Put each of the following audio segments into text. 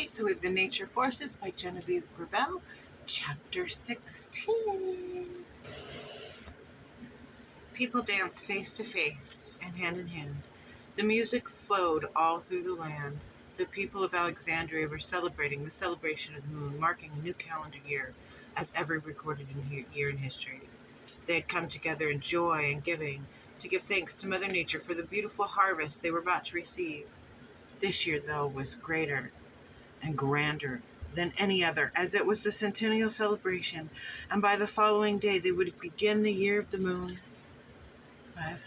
right, so we have The Nature Forces by Genevieve, Chapter 16. People danced face to face and hand in hand. The music flowed all through the land. The people of Alexandria were celebrating the celebration of the moon, marking a new calendar year as ever recorded year in history. They had come together in joy and giving, to give thanks to Mother Nature for the beautiful harvest they were about to receive. This year, though, was greater and grander than any other, as it was the centennial celebration, and by the following day they would begin the year of the moon, 500.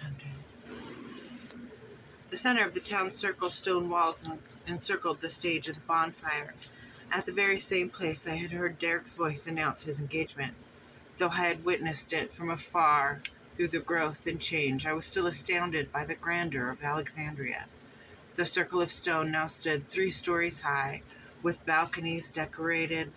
The center of the town's circle stone walls encircled the stage of the bonfire. At the very same place I had heard Derek's voice announce his engagement. Though I had witnessed it from afar through the growth and change, I was still astounded by the grandeur of Alexandria. The circle of stone now stood 3 stories high, with balconies decorated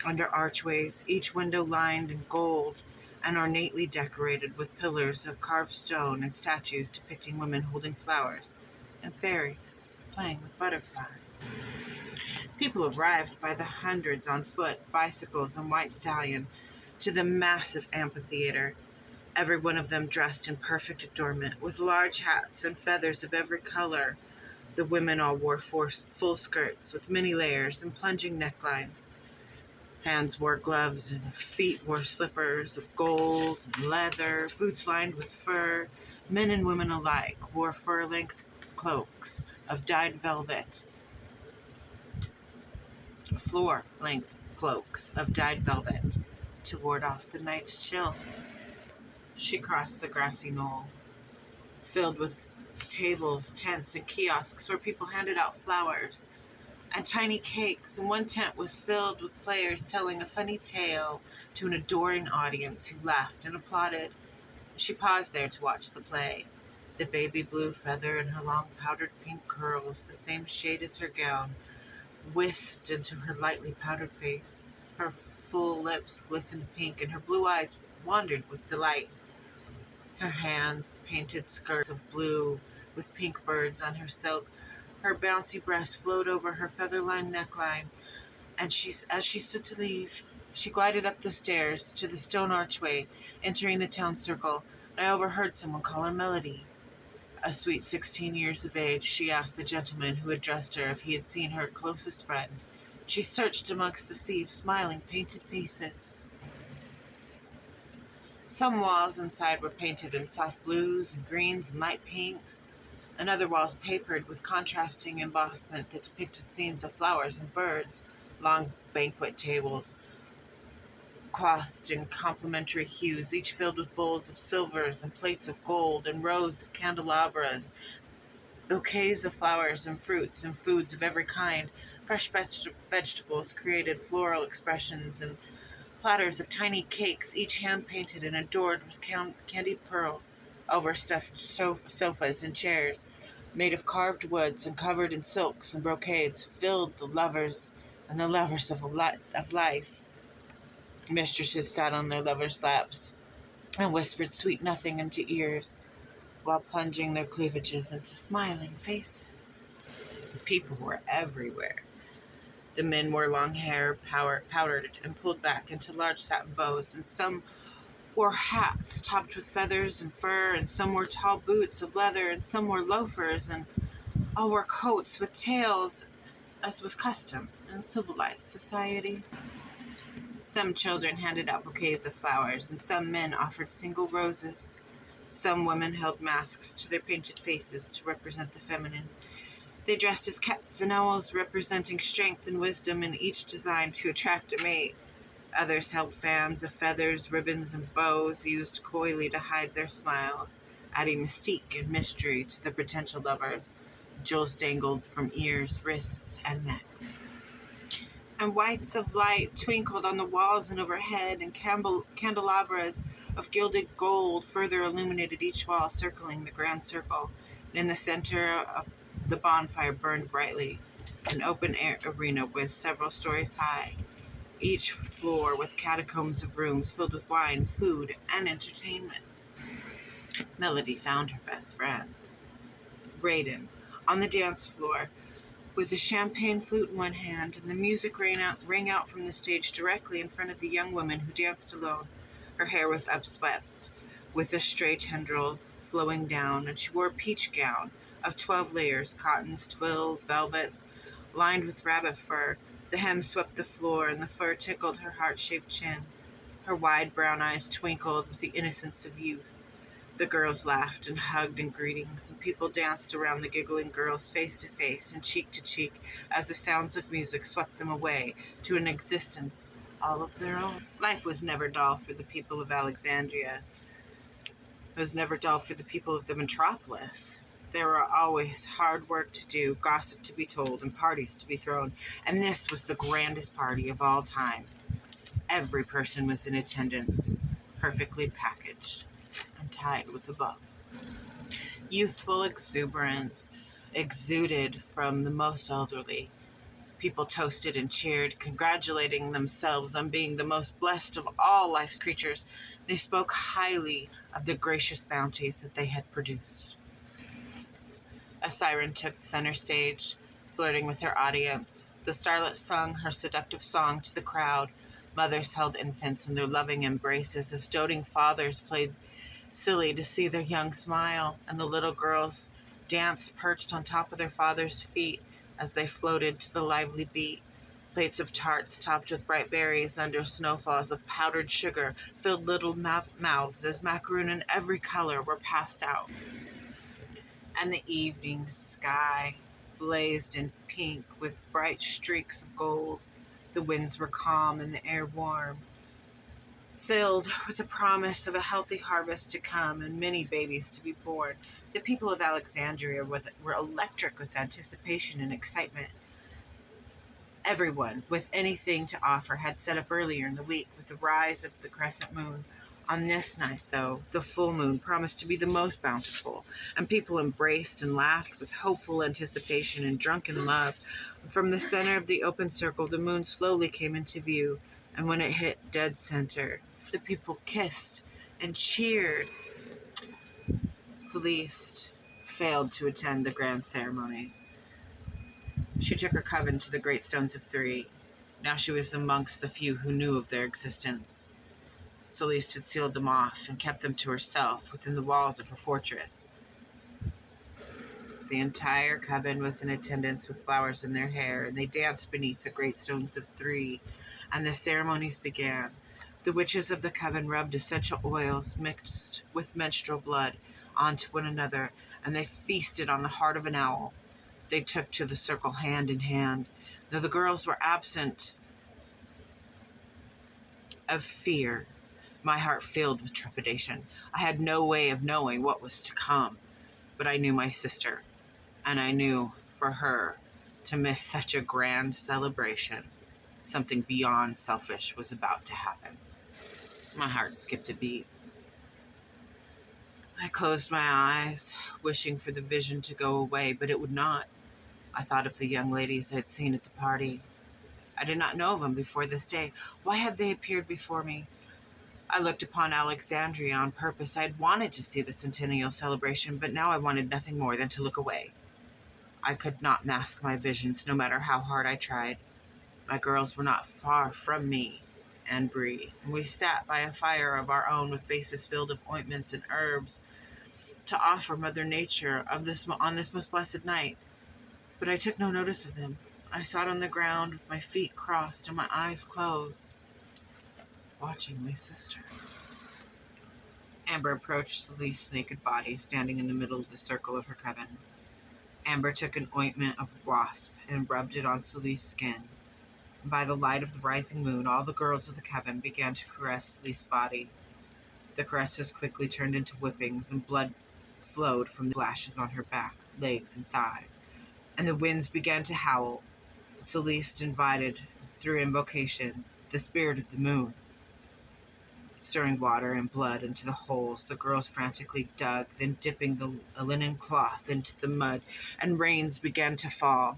under archways, each window lined in gold and ornately decorated with pillars of carved stone and statues depicting women holding flowers and fairies playing with butterflies. People arrived by the hundreds on foot, bicycles, and white stallion to the massive amphitheater, every one of them dressed in perfect adornment, with large hats and feathers of every color. The women all wore full skirts with many layers and plunging necklines. Hands wore gloves and feet wore slippers of gold and leather, boots lined with fur. Men and women alike wore floor-length cloaks of dyed velvet to ward off the night's chill. She crossed the grassy knoll, filled with tables, tents, and kiosks where people handed out flowers and tiny cakes, and one tent was filled with players telling a funny tale to an adoring audience who laughed and applauded. She paused there to watch the play. The baby blue feather in her long powdered pink curls, the same shade as her gown, wisped into her lightly powdered face. Her full lips glistened pink, and her blue eyes wandered with delight. Her hand-painted skirts of blue with pink birds on her silk, her bouncy breast flowed over her feather-lined neckline, and as she stood to leave, she glided up the stairs to the stone archway, entering the town circle, and I overheard someone call her Melody. A sweet 16 years of age, she asked the gentleman who addressed her if he had seen her closest friend. She searched amongst the sea of smiling, painted faces. Some walls inside were painted in soft blues and greens and light pinks, and other walls papered with contrasting embossment that depicted scenes of flowers and birds. Long banquet tables, clothed in complementary hues, each filled with bowls of silvers and plates of gold, and rows of candelabras, bouquets of flowers and fruits and foods of every kind. Fresh vegetables created floral expressions, and platters of tiny cakes, each hand-painted and adorned with candied pearls. Overstuffed sofas and chairs, made of carved woods and covered in silks and brocades, filled the lovers of life. Mistresses sat on their lovers' laps and whispered sweet nothing into ears, while plunging their cleavages into smiling faces. People were everywhere. The men wore long hair, powdered and pulled back into large satin bows, and some wore hats topped with feathers and fur, and some wore tall boots of leather, and some wore loafers, and all wore coats with tails, as was custom in civilized society. Some children handed out bouquets of flowers, and some men offered single roses. Some women held masks to their painted faces to represent the feminine. They dressed as cats and owls, representing strength and wisdom, and each designed to attract a mate. Others held fans of feathers, ribbons, and bows, used coyly to hide their smiles, adding mystique and mystery to the potential lovers. Jewels dangled from ears, wrists, and necks. And whites of light twinkled on the walls and overhead, and candelabras of gilded gold further illuminated each wall, circling the grand circle. And in the center of the bonfire burned brightly. An open-air arena was several stories high, each floor with catacombs of rooms filled with wine, food, and entertainment. Melody found her best friend, Brayden, on the dance floor, with the champagne flute in one hand, and the music rang out from the stage directly in front of the young woman who danced alone. Her hair was upswept, with a stray tendril flowing down, and she wore a peach gown of 12 layers, cottons, twill, velvets, lined with rabbit fur. The hem swept the floor, and the fur tickled her heart-shaped chin. Her wide brown eyes twinkled with the innocence of youth. The girls laughed and hugged in greetings, and people danced around the giggling girls face to face and cheek to cheek as the sounds of music swept them away to an existence all of their own. Life was never dull for the people of Alexandria. It was never dull for the people of the metropolis. There were always hard work to do, gossip to be told, and parties to be thrown, and this was the grandest party of all time. Every person was in attendance, perfectly packaged and tied with a bow. Youthful exuberance exuded from the most elderly. People toasted and cheered, congratulating themselves on being the most blessed of all life's creatures. They spoke highly of the gracious bounties that they had produced. A siren took center stage, flirting with her audience. The starlet sung her seductive song to the crowd. Mothers held infants in their loving embraces as doting fathers played silly to see their young smile, and the little girls danced perched on top of their father's feet as they floated to the lively beat. Plates of tarts topped with bright berries under snowfalls of powdered sugar filled little mouths as macaroon in every color were passed out. And the evening sky blazed in pink with bright streaks of gold. The winds were calm and the air warm, filled with the promise of a healthy harvest to come and many babies to be born. The people of Alexandria were electric with anticipation and excitement. Everyone with anything to offer had set up earlier in the week with the rise of the crescent moon. On this night, though, the full moon promised to be the most bountiful, and people embraced and laughed with hopeful anticipation and drunken love. From the center of the open circle, the moon slowly came into view, and when it hit dead center, the people kissed and cheered. Celeste failed to attend the grand ceremonies. She took her coven to the great stones of three. Now she was amongst the few who knew of their existence. Celeste had sealed them off and kept them to herself within the walls of her fortress. The entire coven was in attendance with flowers in their hair, and they danced beneath the great stones of three, and the ceremonies began. The witches of the coven rubbed essential oils mixed with menstrual blood onto one another, and they feasted on the heart of an owl. They took to the circle hand in hand. Though the girls were absent of fear, my heart filled with trepidation. I had no way of knowing what was to come, but I knew my sister, and I knew for her to miss such a grand celebration, something beyond selfish was about to happen. My heart skipped a beat. I closed my eyes, wishing for the vision to go away, but it would not. I thought of the young ladies I had seen at the party. I did not know of them before this day. Why had they appeared before me? I looked upon Alexandria on purpose. I had wanted to see the centennial celebration, but now I wanted nothing more than to look away. I could not mask my visions, no matter how hard I tried. My girls were not far from me and Bree, and we sat by a fire of our own with faces filled of ointments and herbs to offer Mother Nature on this most blessed night. But I took no notice of them. I sat on the ground with my feet crossed and my eyes closed, watching my sister. Amber approached Celeste's naked body, standing in the middle of the circle of her coven. Amber took an ointment of wasp and rubbed it on Celeste's skin. By the light of the rising moon, all the girls of the coven began to caress Celeste's body. The caresses quickly turned into whippings, and blood flowed from the lashes on her back, legs, and thighs. And the winds began to howl. Celeste invited, through invocation, the spirit of the moon. Stirring water and blood into the holes, the girls frantically dug, then dipping a linen cloth into the mud, and rains began to fall.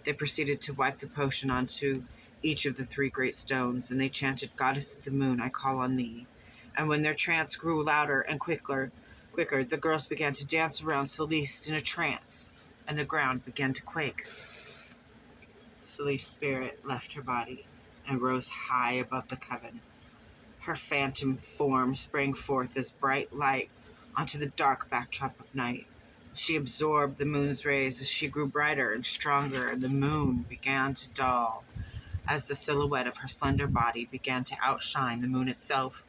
They proceeded to wipe the potion onto each of the three great stones, and they chanted, "Goddess of the moon, I call on thee." And when their trance grew louder and quicker, the girls began to dance around Celeste in a trance. and the ground began to quake. Celeste's spirit left her body and rose high above the coven. Her phantom form sprang forth as bright light onto the dark backdrop of night. She absorbed the moon's rays as she grew brighter and stronger, and the moon began to dull as the silhouette of her slender body began to outshine the moon itself.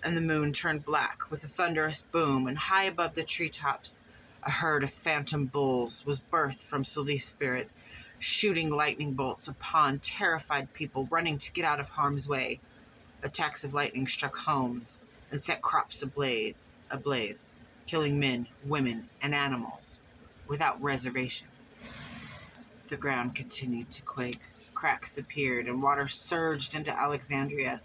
And the moon turned black with a thunderous boom, and high above the treetops, a herd of phantom bulls was birthed from Celeste's spirit, shooting lightning bolts upon terrified people running to get out of harm's way. Attacks of lightning struck homes and set crops ablaze, killing men, women, and animals without reservation. The ground continued to quake. Cracks appeared, and water surged into Alexandria.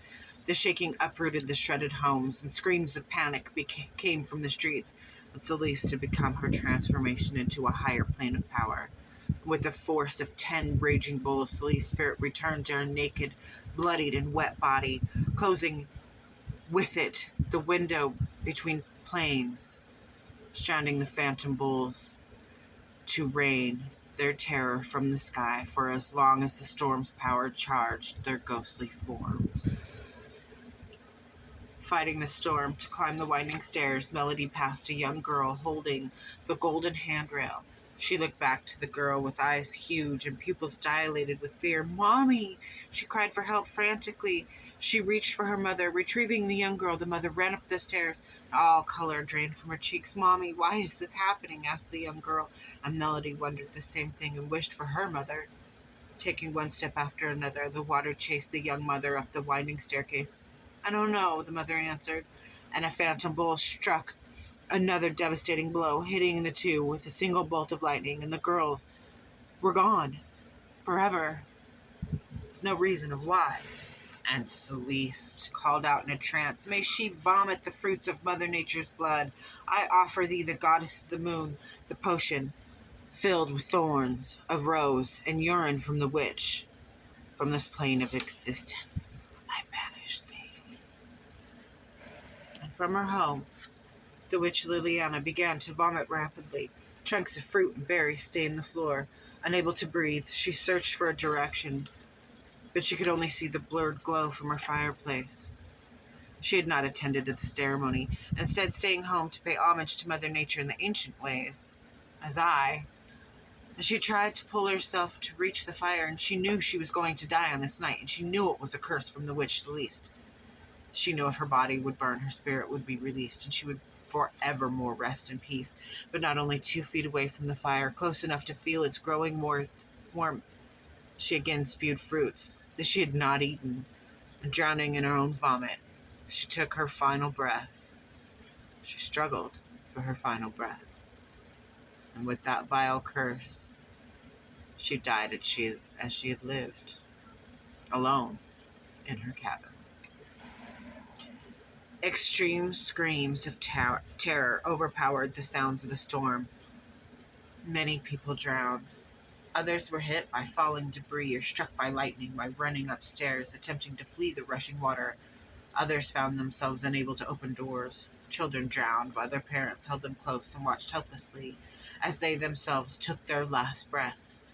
The shaking uprooted the shredded homes, and screams of panic came from the streets. But Celeste had become her transformation into a higher plane of power. With the force of 10 raging bulls, Celeste's spirit returned to her naked, bloodied, and wet body, closing with it the window between planes, stranding the phantom bulls to rain their terror from the sky for as long as the storm's power charged their ghostly forms. Fighting the storm to climb the winding stairs, Melody passed a young girl holding the golden handrail. She looked back to the girl with eyes huge and pupils dilated with fear. "Mommy!" She cried for help frantically. She reached for her mother. Retrieving the young girl, the mother ran up the stairs. All color drained from her cheeks. "Mommy, why is this happening?" asked the young girl. And Melody wondered the same thing and wished for her mother. Taking one step after another, the water chased the young mother up the winding staircase. "I don't know," the mother answered. And a phantom bull struck another devastating blow, hitting the two with a single bolt of lightning, and the girls were gone forever. No reason of why. And Celeste called out in a trance, "May she vomit the fruits of Mother Nature's blood. I offer thee, the goddess of the moon, the potion filled with thorns of rose and urine from the witch. From this plane of existence, I banish thee." And from her home, the witch Liliana began to vomit rapidly. Chunks of fruit and berries stained the floor. Unable to breathe, she searched for a direction, but she could only see the blurred glow from her fireplace. She had not attended to the ceremony, instead staying home to pay homage to Mother Nature in the ancient ways. She tried to pull herself to reach the fire, and she knew she was going to die on this night, and she knew it was a curse from the witch Celeste. She knew if her body would burn, her spirit would be released, and she would forevermore rest in peace. But not only 2 feet away from the fire, close enough to feel its growing warmth, she again spewed fruits that she had not eaten, and drowning in her own vomit, she took her final breath. She struggled for her final breath. And with that vile curse, she died as she had lived, alone in her cabin. Extreme screams of terror overpowered the sounds of the storm. Many people drowned. Others were hit by falling debris or struck by lightning while running upstairs, attempting to flee the rushing water. Others found themselves unable to open doors. Children drowned while their parents held them close and watched helplessly as they themselves took their last breaths.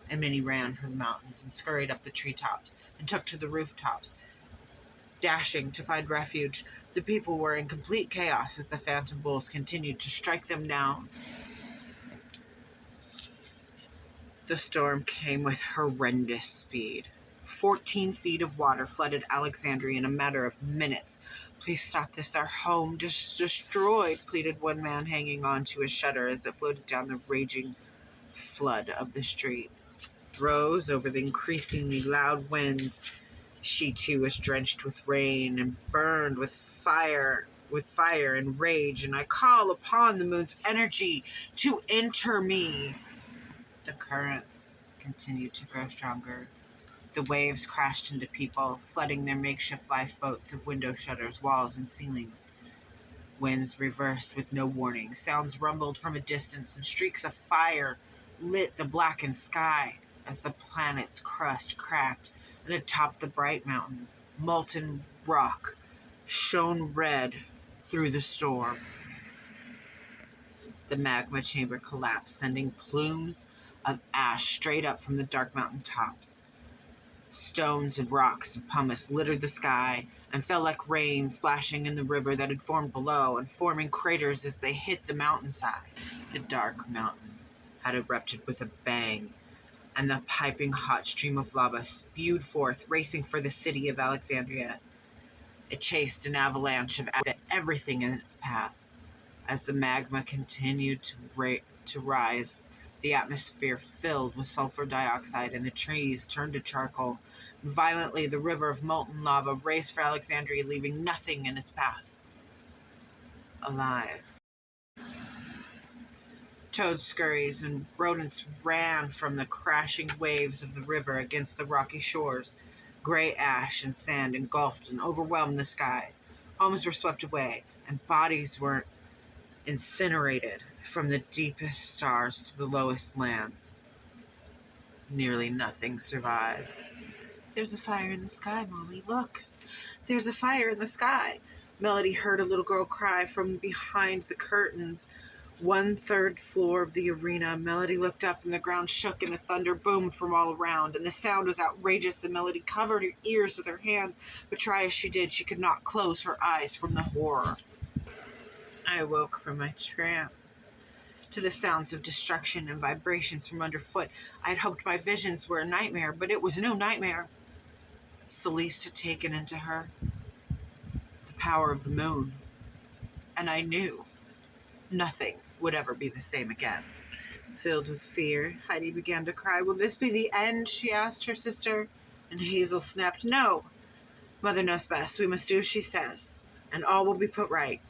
And many ran for the mountains and scurried up the treetops and took to the rooftops, dashing to find refuge. The people were in complete chaos as the phantom bulls continued to strike them down. The storm came with horrendous speed. 14 feet of water flooded Alexandria in a matter of minutes. "Please stop this. Our home just destroyed," pleaded one man, hanging on to a shutter as it floated down the raging flood of the streets. Rose over the increasingly loud winds. She too was drenched with rain and burned with fire and rage, and I call upon the moon's energy to enter me. The currents continued to grow stronger. The waves crashed into people, flooding their makeshift lifeboats of window shutters, walls, and ceilings. Winds reversed with no warning. Sounds rumbled from a distance, and streaks of fire lit the blackened sky as the planet's crust cracked, and atop the bright mountain, molten rock shone red through the storm. The magma chamber collapsed, sending plumes of ash straight up from the dark mountain tops. Stones and rocks and pumice littered the sky and fell like rain, splashing in the river that had formed below and forming craters as they hit the mountainside. The dark mountain had erupted with a bang, and the piping hot stream of lava spewed forth, racing for the city of Alexandria. It chased an avalanche of everything in its path. As the magma continued to rise, the atmosphere filled with sulfur dioxide and the trees turned to charcoal. Violently, the river of molten lava raced for Alexandria, leaving nothing in its path alive. Toad scurries and rodents ran from the crashing waves of the river against the rocky shores. Gray ash and sand engulfed and overwhelmed the skies. Homes were swept away, and bodies were incinerated from the deepest stars to the lowest lands. Nearly nothing survived. There's a fire in the sky, Mommy. Look. There's a fire in the sky. Melody heard a little girl cry from behind the curtains. 1/3 floor of the arena. Melody looked up and the ground shook and the thunder boomed from all around, and the sound was outrageous, and Melody covered her ears with her hands, but try as she did, she could not close her eyes from the horror. I awoke from my trance to the sounds of destruction and vibrations from underfoot. I had hoped my visions were a nightmare, but it was no nightmare. Celeste had taken into her the power of the moon, and I knew nothing would ever be the same again. Filled with fear, Heidi began to cry. Will this be the end? She asked her sister, and Hazel snapped, No. Mother knows best. We must do as she says, and all will be put right.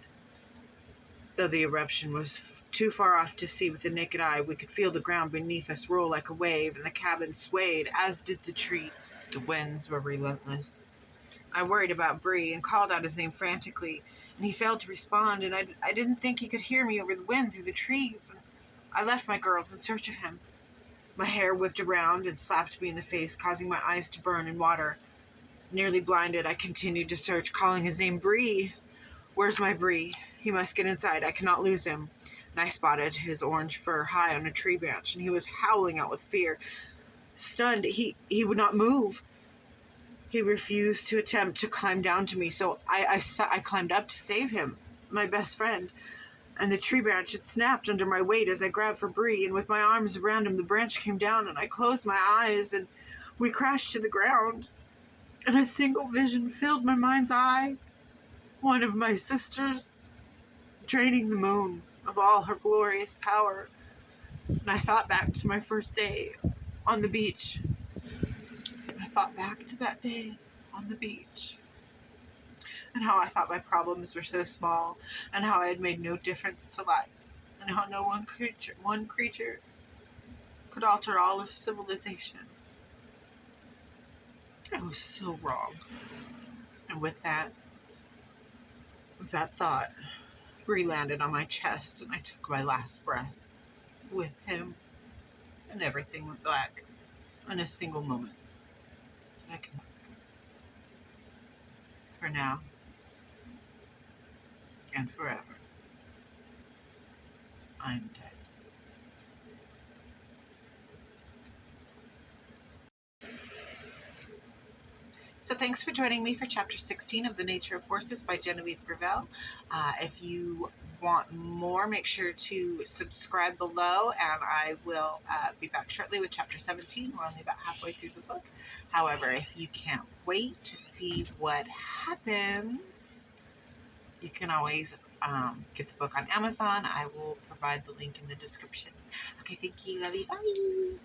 Though the eruption was too far off to see with the naked eye, we could feel the ground beneath us roll like a wave, and the cabin swayed, as did the tree. The winds were relentless. I worried about Bree and called out his name frantically, and he failed to respond, and I didn't think he could hear me over the wind through the trees. And I left my girls in search of him. My hair whipped around and slapped me in the face, causing my eyes to burn and water. Nearly blinded, I continued to search, calling his name, Bree. Where's my Bree? He must get inside. I cannot lose him. And I spotted his orange fur high on a tree branch, and he was howling out with fear. Stunned, he would not move. He refused to attempt to climb down to me, so I climbed up to save him, my best friend. And the tree branch had snapped under my weight as I grabbed for Bree, and with my arms around him, the branch came down, and I closed my eyes, and we crashed to the ground. And a single vision filled my mind's eye. One of my sisters draining the moon of all her glorious power. And I thought back to my first day on the beach. I thought back to that day on the beach, and how I thought my problems were so small, and how I had made no difference to life, and how no one creature could alter all of civilization. I was so wrong. And with that thought, Bree landed on my chest, and I took my last breath with him, and everything went black in a single moment. I can, for now and forever, I'm dead. So thanks for joining me for Chapter 16 of The Nature of Forces by Genevieve Gravel. If you want more, make sure to subscribe below, and I will be back shortly with Chapter 17. We're only about halfway through the book. However, if you can't wait to see what happens, you can always get the book on Amazon. I will provide the link in the description. Okay, thank you. Love you. Bye.